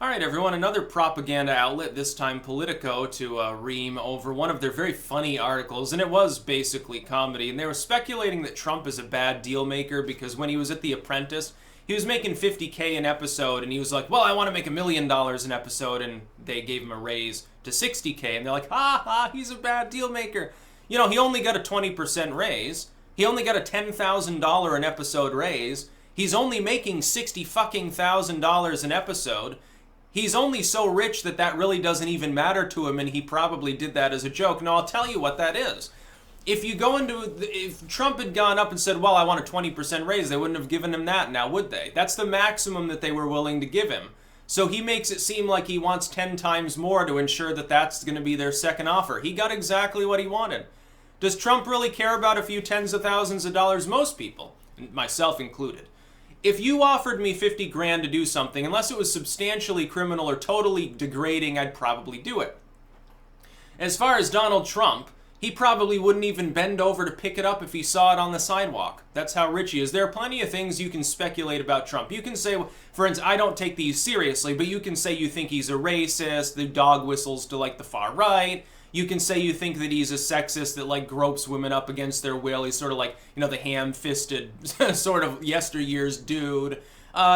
All right, everyone, another propaganda outlet, this time Politico, to ream over one of their very funny articles, and it was basically comedy. And they were speculating that Trump is a bad deal maker because when he was at The Apprentice, he was making 50K an episode, and he was like, well, I want to make $1,000,000 an episode, and they gave him a raise to 60K, and they're like, ha ha, he's a bad deal maker. You know, he only got a 20% raise. He only got a $10,000 an episode raise. He's only making $60,000 an episode. He's only so rich that that really doesn't even matter to him, and he probably did that as a joke. Now, I'll tell you what that is. If Trump had gone up and said, well, I want a 20% raise, they wouldn't have given him that now, would they? That's the maximum that they were willing to give him. So he makes it seem like he wants 10 times more to ensure that that's going to be their second offer. He got exactly what he wanted. Does Trump really care about a few tens of thousands of dollars? Most people, myself included. If you offered me 50 grand to do something, unless it was substantially criminal or totally degrading, I'd probably do it. As far as Donald Trump, he probably wouldn't even bend over to pick it up if he saw it on the sidewalk. That's how rich he is. There are plenty of things you can speculate about Trump. You can say, for instance, I don't take these seriously, but you can say you think he's a racist, the dog whistles to like the far right. You can say you think that he's a sexist that like gropes women up against their will. He's sort of like, you know, the ham-fisted sort of yesteryear's dude.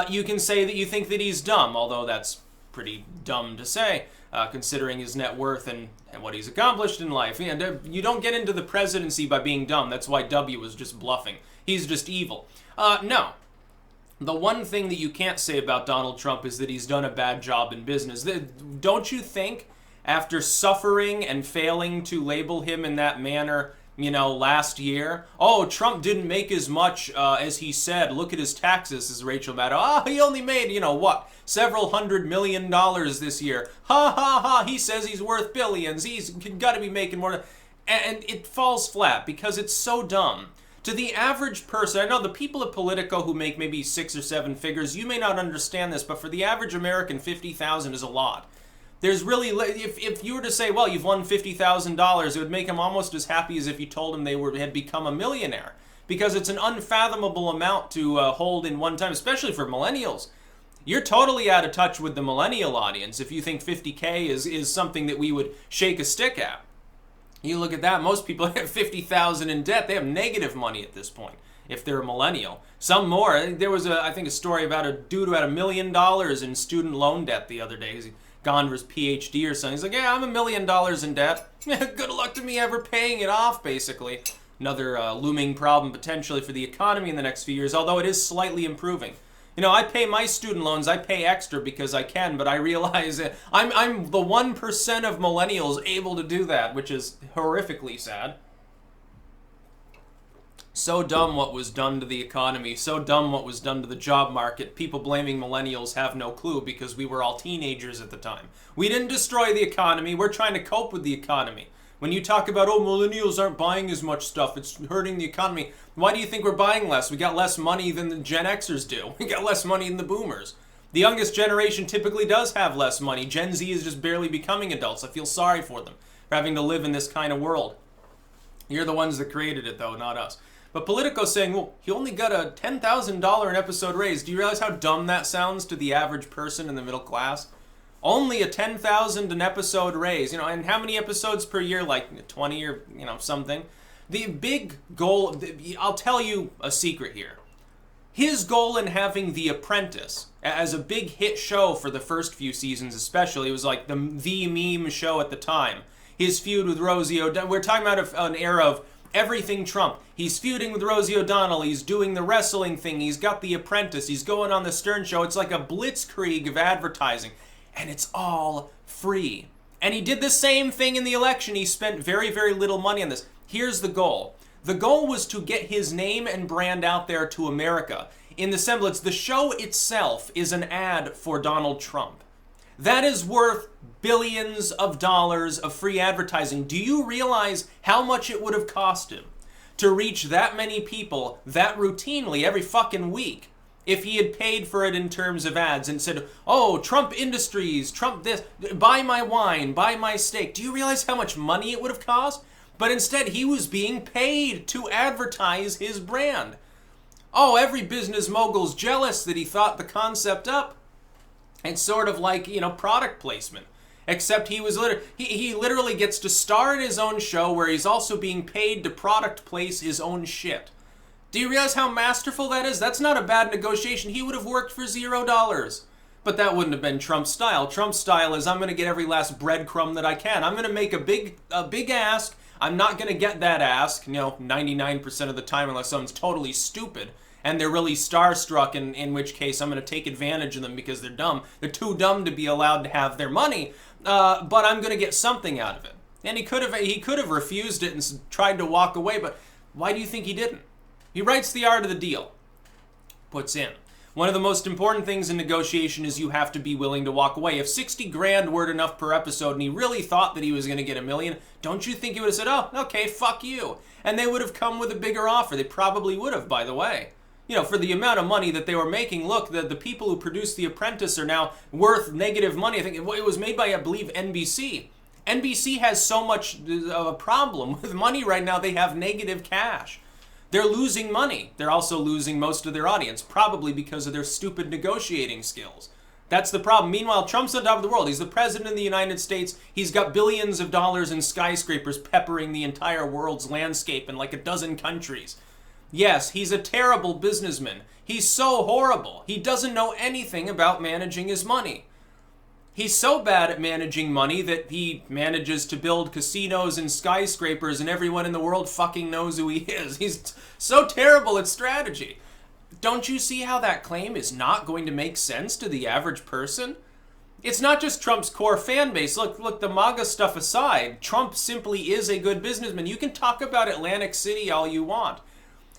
You can say that you think that he's dumb, although that's pretty dumb to say, considering his net worth and what he's accomplished in life. And you don't get into the presidency by being dumb. That's why W was just bluffing. He's just evil. No. The one thing that you can't say about Donald Trump is that he's done a bad job in business. Don't you think, after suffering and failing to label him in that manner, you know, last year, oh, Trump didn't make as much as he said. Look at his taxes, as Rachel Maddow. He only made, you know, what, several $100 million this year. Ha, ha, ha, he says he's worth billions. He's got to be making more. And it falls flat because it's so dumb. To the average person, I know the people at Politico who make maybe 6 or 7 figures, you may not understand this, but for the average American, 50,000 is a lot. There's really, if you were to say, well, you've won $50,000, it would make them almost as happy as if you told them they had become a millionaire. Because it's an unfathomable amount to hold in one time, especially for millennials. You're totally out of touch with the millennial audience if you think 50K is something that we would shake a stick at. You look at that, most people have 50,000 in debt. They have negative money at this point if they're a millennial. Some more. There was, I think, a story about a dude who had $1 million in student loan debt the other day. He's gone for his PhD or something. He's like, yeah, I'm $1 million in debt. Good luck to me ever paying it off, basically. Another looming problem potentially for the economy in the next few years, although it is slightly improving. You know, I pay my student loans, I pay extra because I can, but I realize that I'm the 1% of millennials able to do that, which is horrifically sad. So dumb what was done to the economy, so dumb what was done to the job market. People blaming millennials have no clue because we were all teenagers at the time. We didn't destroy the economy, we're trying to cope with the economy. When you talk about, oh, millennials aren't buying as much stuff, it's hurting the economy, why do you think we're buying less? We got less money than the Gen Xers do. We got less money than the boomers. The youngest generation typically does have less money. Gen Z is just barely becoming adults. I feel sorry for them for having to live in this kind of world. You're the ones that created it, though, not us. But Politico's saying, well, he only got a $10,000 an episode raise. Do you realize how dumb that sounds to the average person in the middle class? Only a $10,000 an episode raise. You know, and how many episodes per year? Like 20 or, you know, something. The big goal, I'll tell you a secret here. His goal in having The Apprentice as a big hit show for the first few seasons especially, it was like the meme show at the time. His feud with Rosie O'Donnell. We're talking about an era of everything Trump. He's feuding with Rosie O'Donnell. He's doing the wrestling thing. He's got The Apprentice. He's going on the Stern Show. It's like a blitzkrieg of advertising. And it's all free. And he did the same thing in the election. He spent very, very little money on this. Here's the goal. The goal was to get his name and brand out there to America. In the semblance, the show itself is an ad for Donald Trump. That is worth billions of dollars of free advertising. Do you realize how much it would have cost him to reach that many people that routinely every fucking week if he had paid for it in terms of ads and said, oh, Trump Industries, Trump this, buy my wine, buy my steak. Do you realize how much money it would have cost? But instead, he was being paid to advertise his brand. Oh, every business mogul's jealous that he thought the concept up. It's sort of like, product placement. Except he literally gets to star in his own show where he's also being paid to product place his own shit. Do you realize how masterful that is? That's not a bad negotiation. He would have worked for $0. But that wouldn't have been Trump's style. Trump's style is, I'm going to get every last breadcrumb that I can. I'm going to make a big ask. I'm not going to get that ask, 99% of the time, unless someone's totally stupid and they're really starstruck, in which case I'm going to take advantage of them because they're dumb. They're too dumb to be allowed to have their money, but I'm going to get something out of it. And he could have refused it and tried to walk away, but why do you think he didn't? He writes the art of the deal, puts in. One of the most important things in negotiation is you have to be willing to walk away. If 60 grand weren't enough per episode and he really thought that he was going to get $1 million, don't you think he would have said, oh, okay, fuck you. And they would have come with a bigger offer. They probably would have, by the way. For the amount of money that they were making, look, the people who produced The Apprentice are now worth negative money. I think it was made by, I believe, NBC. NBC has so much of a problem with money right now, they have negative cash. They're losing money. They're also losing most of their audience, probably because of their stupid negotiating skills. That's the problem. Meanwhile, Trump's on top of the world. He's the president of the United States. He's got billions of dollars in skyscrapers peppering the entire world's landscape in like a dozen countries. Yes, he's a terrible businessman. He's so horrible. He doesn't know anything about managing his money. He's so bad at managing money that he manages to build casinos and skyscrapers and everyone in the world fucking knows who he is. He's so terrible at strategy. Don't you see how that claim is not going to make sense to the average person? It's not just Trump's core fan base. Look, the MAGA stuff aside, Trump simply is a good businessman. You can talk about Atlantic City all you want.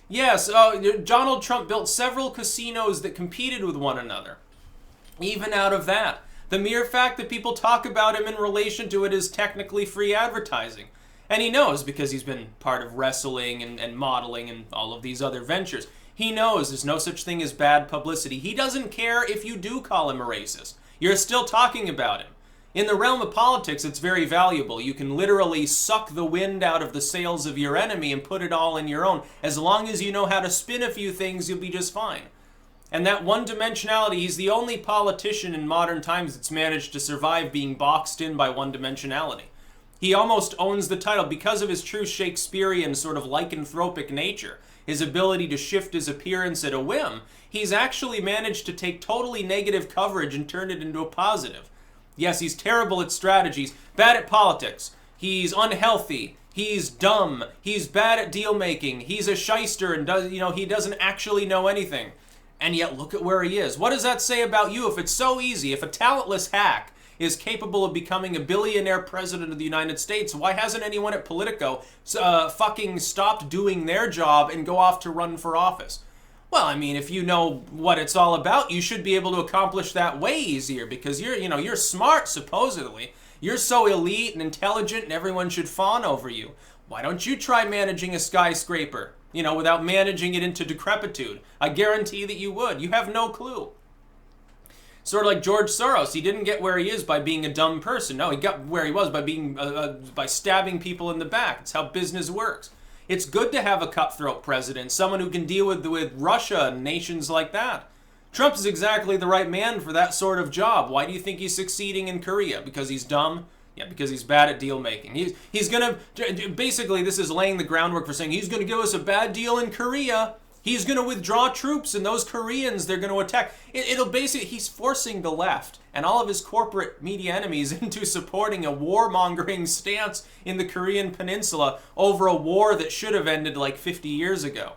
Yes, Donald Trump built several casinos that competed with one another. Even out of that, the mere fact that people talk about him in relation to it is technically free advertising. And he knows, because he's been part of wrestling and modeling and all of these other ventures. He knows there's no such thing as bad publicity. He doesn't care if you do call him a racist. You're still talking about him. In the realm of politics, it's very valuable. You can literally suck the wind out of the sails of your enemy and put it all in your own. As long as you know how to spin a few things, you'll be just fine. And that one-dimensionality, he's the only politician in modern times that's managed to survive being boxed in by one-dimensionality. He almost owns the title because of his true Shakespearean sort of lycanthropic nature, his ability to shift his appearance at a whim. He's actually managed to take totally negative coverage and turn it into a positive. Yes, he's terrible at strategies, bad at politics, he's unhealthy, he's dumb, he's bad at deal-making, he's a shyster and he doesn't actually know anything. And yet, look at where he is. What does that say about you if it's so easy? If a talentless hack is capable of becoming a billionaire president of the United States, why hasn't anyone at Politico fucking stopped doing their job and go off to run for office? Well, I mean, if you know what it's all about, you should be able to accomplish that way easier because you're smart, supposedly. You're so elite and intelligent and everyone should fawn over you. Why don't you try managing a skyscraper? Without managing it into decrepitude. I guarantee that you would. You have no clue. Sort of like George Soros. He didn't get where he is by being a dumb person. No, he got where he was by being by stabbing people in the back. It's how business works. It's good to have a cutthroat president, someone who can deal with Russia and nations like that. Trump is exactly the right man for that sort of job. Why do you think he's succeeding in Korea? Because he's dumb? Yeah, because he's bad at deal making. He's gonna, basically this is laying the groundwork for saying he's gonna give us a bad deal in Korea. He's gonna withdraw troops and those Koreans they're gonna attack. He's forcing the left and all of his corporate media enemies into supporting a warmongering stance in the Korean peninsula over a war that should have ended like 50 years ago.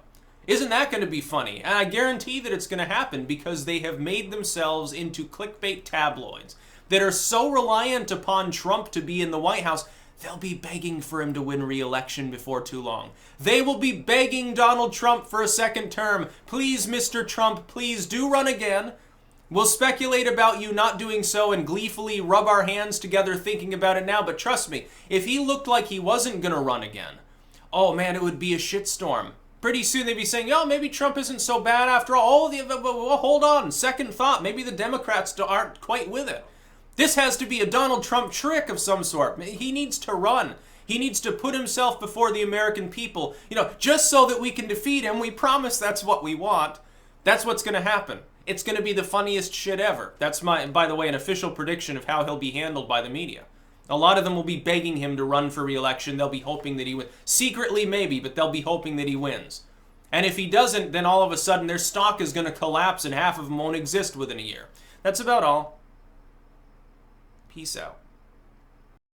Isn't that going to be funny? And I guarantee that it's going to happen because they have made themselves into clickbait tabloids that are so reliant upon Trump to be in the White House, they'll be begging for him to win re-election before too long. They will be begging Donald Trump for a second term. Please, Mr. Trump, please do run again. We'll speculate about you not doing so and gleefully rub our hands together thinking about it now, but trust me, if he looked like he wasn't going to run again, oh man, it would be a shitstorm. Pretty soon they'd be saying, oh, maybe Trump isn't so bad after all. Well, hold on, second thought, maybe the Democrats aren't quite with it. This has to be a Donald Trump trick of some sort. He needs to run. He needs to put himself before the American people, just so that we can defeat him. We promise that's what we want. That's what's going to happen. It's going to be the funniest shit ever. That's by the way, an official prediction of how he'll be handled by the media. A lot of them will be begging him to run for re-election. They'll be hoping that he wins. Secretly, maybe, but they'll be hoping that he wins. And if he doesn't, then all of a sudden their stock is going to collapse and half of them won't exist within a year. That's about all. Peace out.